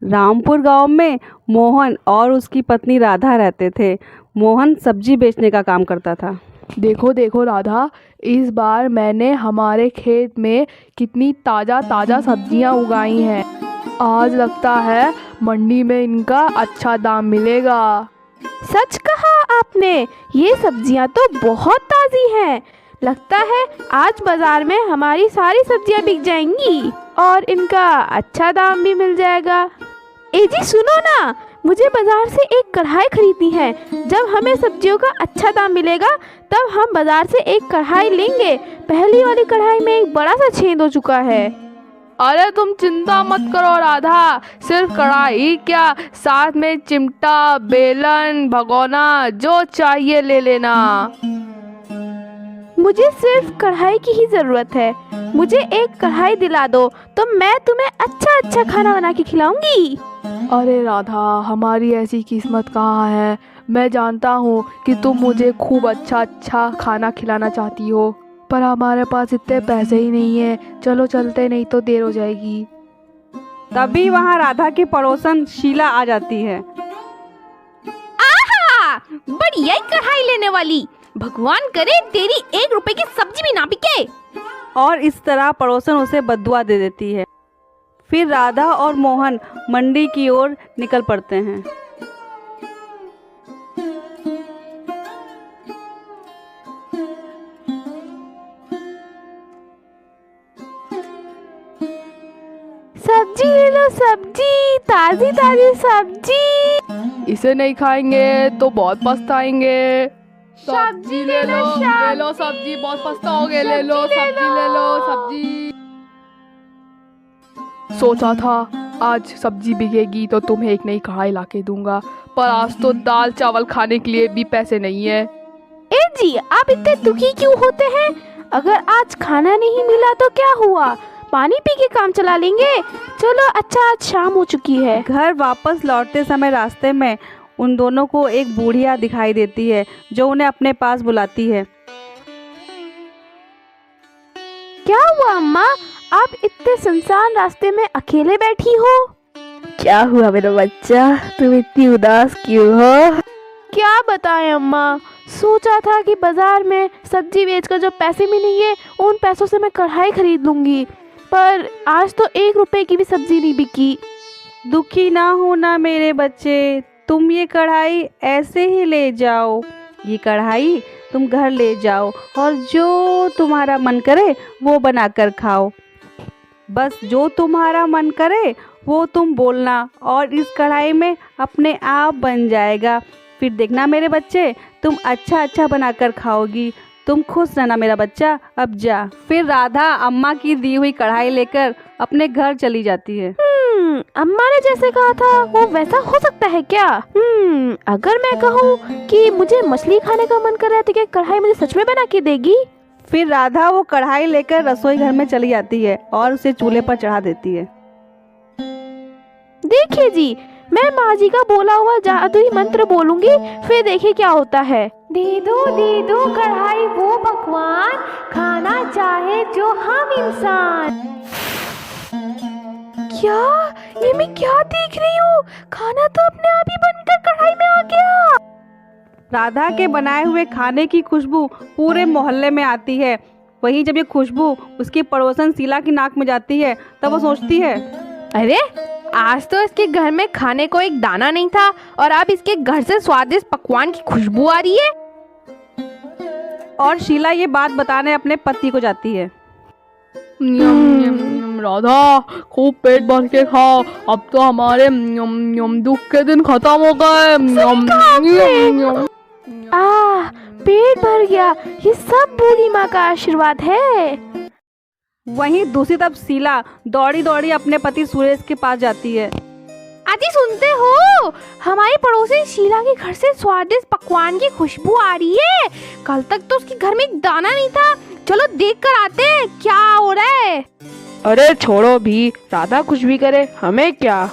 रामपुर गांव में मोहन और उसकी पत्नी राधा रहते थे। मोहन सब्जी बेचने का काम करता था। देखो देखो राधा, इस बार मैंने हमारे खेत में कितनी ताज़ा ताज़ा सब्जियां उगाई हैं। आज लगता है मंडी में इनका अच्छा दाम मिलेगा। सच कहा आपने, ये सब्जियां तो बहुत ताज़ी हैं। लगता है आज बाजार में हमारी सारी सब्जियां बिक जाएंगी और इनका अच्छा दाम भी मिल जाएगा। ए जी सुनो ना, मुझे बाजार से एक कढ़ाई खरीदनी है। जब हमें सब्जियों का अच्छा दाम मिलेगा तब हम बाजार से एक कढ़ाई लेंगे। पहली वाली कढ़ाई में एक बड़ा सा छेद हो चुका है। अरे तुम चिंता मत करो राधा, सिर्फ कढ़ाई क्या, साथ में चिमटा, बेलन, भगोना, जो चाहिए ले लेना। मुझे सिर्फ कढ़ाई की ही ज़रूरत है। मुझे एक कढ़ाई दिला दो तो मैं तुम्हें अच्छा अच्छा खाना बना के खिलाऊंगी। अरे राधा, हमारी ऐसी किस्मत कहाँ है। मैं जानता हूँ कि तुम मुझे खूब अच्छा अच्छा खाना खिलाना चाहती हो, पर हमारे पास इतने पैसे ही नहीं है। चलो चलते, नहीं तो देर हो जाएगी। तभी वहाँ राधा की पड़ोसन शीला आ जाती है। आहा, बढ़िया ही कढ़ाई लेने वाली। भगवान करे तेरी 1 रुपए की सब्जी भी ना बिके। और इस तरह पड़ोसन उसे बद्दुआ दे देती है। फिर राधा और मोहन मंडी की ओर निकल पड़ते हैं। सब्जी ले लो, सब्जी, ताजी ताजी सब्जी। इसे नहीं खाएंगे तो बहुत पछताएंगे। सब्जी ले लो, ले लो सब्जी, बहुत पछताओगे। ले लो सब्जी, ले लो सब्जी। सोचा था आज सब्जी बिकेगी तो तुम्हें एक नई कढ़ाई लाके दूंगा, पर आज तो दाल चावल खाने के लिए भी पैसे नहीं है। ए जी, आप इतने दुखी क्यों होते हैं? अगर आज खाना नहीं मिला तो क्या हुआ, पानी पी के काम चला लेंगे। चलो अच्छा, आज शाम हो चुकी है। घर वापस लौटते समय रास्ते में उन दोनों को एक बूढ़िया दिखाई देती है जो उन्हें अपने पास बुलाती है। क्या हुआ अम्मा, आप इतने सुनसान रास्ते में अकेले बैठी हो? क्या हुआ मेरा बच्चा, तुम इतनी उदास क्यों हो? क्या बताएं अम्मा, सोचा था कि बाजार में सब्जी बेचकर जो पैसे मिलेंगे उन पैसों से मैं कढ़ाई खरीद लूंगी, पर आज तो 1 रुपए की भी सब्जी नहीं बिकी। दुखी ना होना मेरे बच्चे, तुम ये कढ़ाई ऐसे ही ले जाओ। ये कढ़ाई तुम घर ले जाओ और जो तुम्हारा मन करे वो बनाकर खाओ। बस जो तुम्हारा मन करे वो तुम बोलना और इस कढ़ाई में अपने आप बन जाएगा। फिर देखना मेरे बच्चे, तुम अच्छा अच्छा बनाकर खाओगी। तुम खुश रहना मेरा बच्चा, अब जा। फिर राधा अम्मा की दी हुई कढ़ाई लेकर अपने घर चली जाती है। अम्मा ने जैसे कहा था वो वैसा हो सकता है क्या? अगर मैं कहूँ कि मुझे मछली खाने का मन कर रहा है तो क्या कढ़ाई मुझे सच में बना के देगी? फिर राधा वो कढ़ाई लेकर रसोई घर में चली जाती है और उसे चूल्हे पर चढ़ा देती है। देखिए जी, मैं माँ जी का बोला हुआ जादुई मंत्र बोलूंगी, फिर देखिए क्या होता है। दे दो कढ़ाई वो पकवान, खाना चाहे जो हम इंसान। क्या ये मैं क्या देख रही हूँ? खाना तो अपने आप ही बनकर कढ़ाई में आ गया। राधा के बनाए हुए खाने की खुशबू पूरे मोहल्ले में आती है। वहीं जब ये खुशबू उसकी पड़ोसन शीला की नाक में जाती है तब वो सोचती है, अरे आज तो इसके घर में खाने को एक दाना नहीं था और अब इसके घर से स्वादिष्ट पकवान की खुशबू आ रही है। और शीला ये बात बताने अपने पति को जाती है। राधा, खूब पेट भर के खाओ, अब तो हमारे दुख के दिन खत्म हो गए। पेट भर गया, ये सब बूढ़ी माँ का आशीर्वाद है। वहीं दूसरी तरफ शीला दौड़ी दौड़ी अपने पति सुरेश के पास जाती है। आजी सुनते हो, हमारी पड़ोसी शीला के घर से स्वादिष्ट पकवान की खुशबू आ रही है। कल तक तो उसके घर में एक दाना नहीं था। चलो देख कर आते हैं क्या हो रहा है। अरे छोड़ो भी, राधा कुछ भी करे, हमें क्या।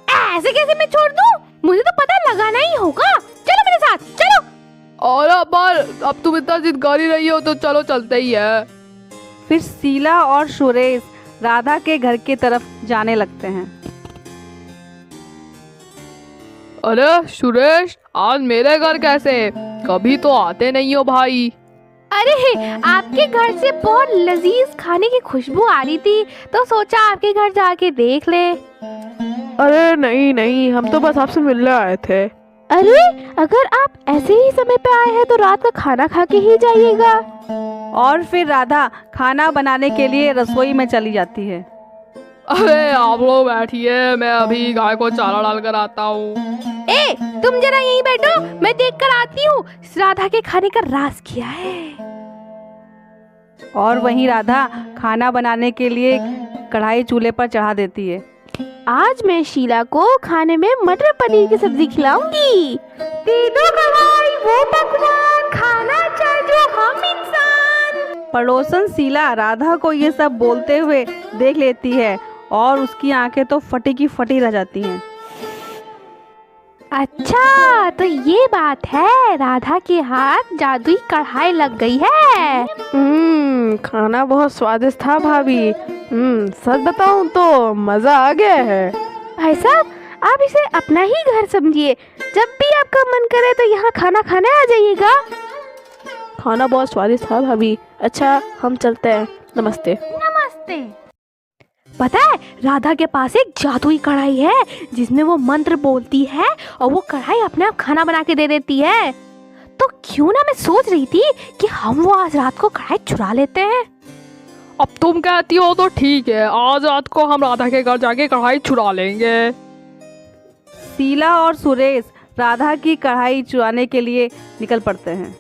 ऐसे कैसे मैं छोड़ दूं? मुझे तो पता लगाना ही होगा। चलो मेरे साथ, चलो। और अब तुम इतना जिद कर ही रही हो तो चलो चलते ही है। फिर शीला और सुरेश राधा के घर की तरफ जाने लगते हैं। अरे सुरेश, आज मेरे घर कैसे? कभी तो आते नहीं हो भाई। अरे आपके घर से बहुत लजीज खाने की खुशबू आ रही थी, तो सोचा आपके घर जाके देख ले। अरे नहीं नहीं, हम तो बस आपसे मिलने आए थे। अरे अगर आप ऐसे ही समय पे आए हैं तो रात का खाना खा के ही जाइएगा। और फिर राधा खाना बनाने के लिए रसोई में चली जाती है। अरे आप लोग बैठिए, मैं अभी गाय को चारा डाल कर आता हूँ। ए तुम जरा यहीं बैठो, मैं देख कर आती हूँ राधा के खाने का राज क्या है। और वहीं राधा खाना बनाने के लिए कढ़ाई चूल्हे पर चढ़ा देती है। आज मैं शीला को खाने में मटर पनीर की सब्जी खिलाऊंगी। तीनों कढ़ाई वो पकवान खाना चाहे जो हम इंसान। पड़ोसन शीला राधा को ये सब बोलते हुए देख लेती है और उसकी आंखें तो फटी की फटी रह जाती हैं। अच्छा तो ये बात है, राधा के हाथ जादुई कढ़ाई लग गई है। खाना बहुत स्वादिष्ट था भाभी। सच बताऊं तो मजा आ गया है। भाई साहब आप इसे अपना ही घर समझिए, जब भी आपका मन करे तो यहाँ खाना खाने आ जाइएगा। खाना बहुत स्वादिष्ट था भाभी। अच्छा हम चलते हैं, नमस्ते। नमस्ते। पता है राधा के पास एक जादुई कढ़ाई है जिसमें वो मंत्र बोलती है और वो कढ़ाई अपने आप खाना बना के दे देती है। तो क्यों ना, मैं सोच रही थी कि हम वो आज रात को कढ़ाई चुरा लेते हैं। अब तुम कहती हो तो ठीक है, आज रात को हम राधा के घर जाके कढ़ाई चुरा लेंगे। शीला और सुरेश राधा की कढ़ाई चुराने के लिए निकल पड़ते हैं।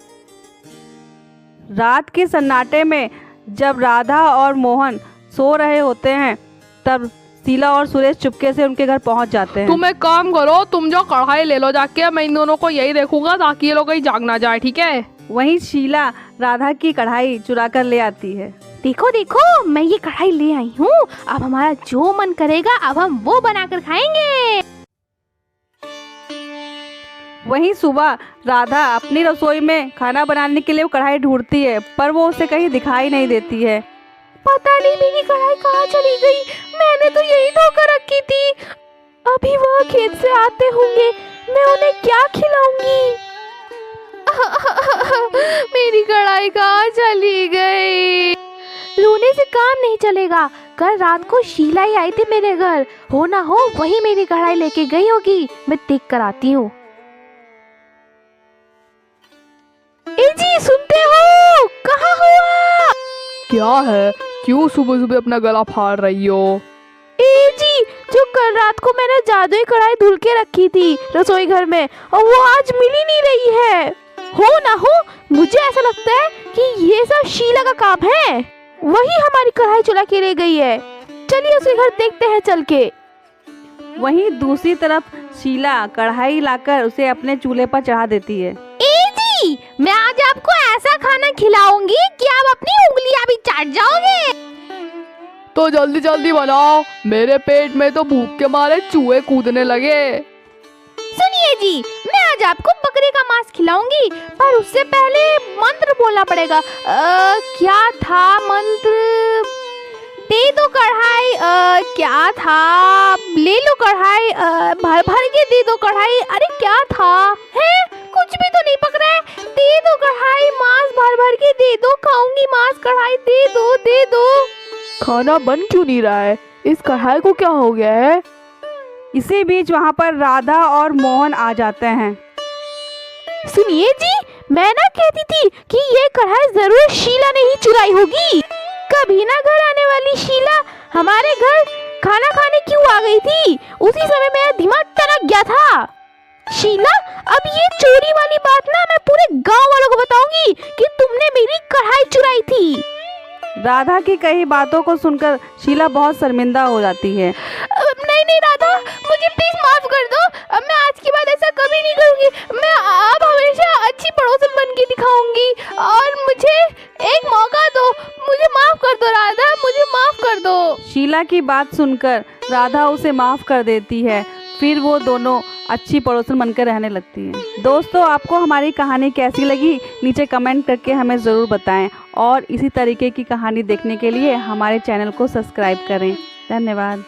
रात के सन्नाटे में जब राधा और मोहन सो रहे होते हैं तब शीला और सुरेश चुपके से उनके घर पहुंच जाते हैं। तुम एक काम करो, तुम जो कढ़ाई ले लो जाके, मैं इन दोनों को यही देखूंगा ताकि ये लोग कहीं जाग ना जाए, ठीक है? वहीं शीला राधा की कढ़ाई चुरा कर ले आती है। देखो देखो मैं ये कढ़ाई ले आई हूँ, अब हमारा जो मन करेगा अब हम वो बनाकर खाएंगे। वहीं सुबह राधा अपनी रसोई में खाना बनाने के लिए वो कढ़ाई ढूंढती है पर वो उसे कहीं दिखाई नहीं देती है। पता नहीं मेरी कढ़ाई कहाँ चली गई, मैंने तो यही धोकर रखी थी। अभी वह खेत से आते होंगे, मैं उन्हें क्या खिलाऊंगी। मेरी कढ़ाई कहाँ चली गई। रोने से काम नहीं चलेगा, कल रात को शीला ही आई थी मेरे घर, हो ना हो वही मेरी कढ़ाई लेके गई होगी। मैं देख कर आती हूँ। ए जी सुनते हो, कहाँ हो आप? क्या है, क्यों सुबह सुबह अपना गला फाड़ रही हो? ए जी जो कल रात को मैंने जादुई कढ़ाई धुल के रखी थी रसोई घर में और वो आज मिल ही नहीं रही है। हो ना हो मुझे ऐसा लगता है कि ये सब शीला का काम है, वही हमारी कढ़ाई चुरा के ले गई है। चलिए उसके घर देखते हैं चल के। वहीं दूसरी तरफ शीला कढ़ाई लाकर उसे अपने चूल्हे पर चढ़ा देती है। ए जी मैं आज आपको ऐसा खाना खिलाऊंगी कि आप अपनी उंगलियां भी चाट जाओगे। तो जल्दी जल्दी बनाओ, मेरे पेट में तो भूख के मारे चूहे कूदने लगे। सुनिए जी, मैं आज आपको बकरे का मांस खिलाऊंगी, पर उससे पहले मंत्र बोलना पड़ेगा। क्या था मंत्र? दे दो कढ़ाई। क्या था? ले लो कढ़ाई। भर भर के दे दो कढ़ाई। अरे क्या था? है कुछ भी तो नहीं पक रहा है। दे दो कढ़ाई, मांस भर भर के दे दो, खाऊंगी मांस। कढ़ाई दे दो दे दो। खाना बन क्यों नहीं रहा है? इस कढ़ाई को क्या हो गया है? इसी बीच वहाँ पर राधा और मोहन आ जाते हैं। सुनिए जी, मैं ना कहती थी कि ये कढ़ाई जरूर शीला ने ही चुराई होगी। कभी ना घर आने वाली शीला हमारे घर खाना खाने क्यों आ गई थी? उसी समय मेरा दिमाग टनक गया था। शीला अब ये चोरी वाली बात ना मैं पूरे गांव वालों को बताऊंगी कि तुमने मेरी कढ़ाई चुराई थी। राधा की कई बातों को सुनकर शीला बहुत शर्मिंदा हो जाती है। नहीं राधा, मुझे प्लीज माफ कर दो। अब मैं आज के बाद ऐसा कभी नहीं करूंगी। मैं अब हमेशा अच्छी पड़ोसन बन के दिखाऊंगी और मुझे एक मौका दो। मुझे माफ कर दो राधा, मुझे माफ कर दो। शीला की बात सुनकर राधा उसे माफ कर देती है। फिर वो दोनों अच्छी पड़ोसन बनकर रहने लगती हैं। दोस्तों आपको हमारी कहानी कैसी लगी नीचे कमेंट करके हमें ज़रूर बताएं और इसी तरीके की कहानी देखने के लिए हमारे चैनल को सब्सक्राइब करें। धन्यवाद।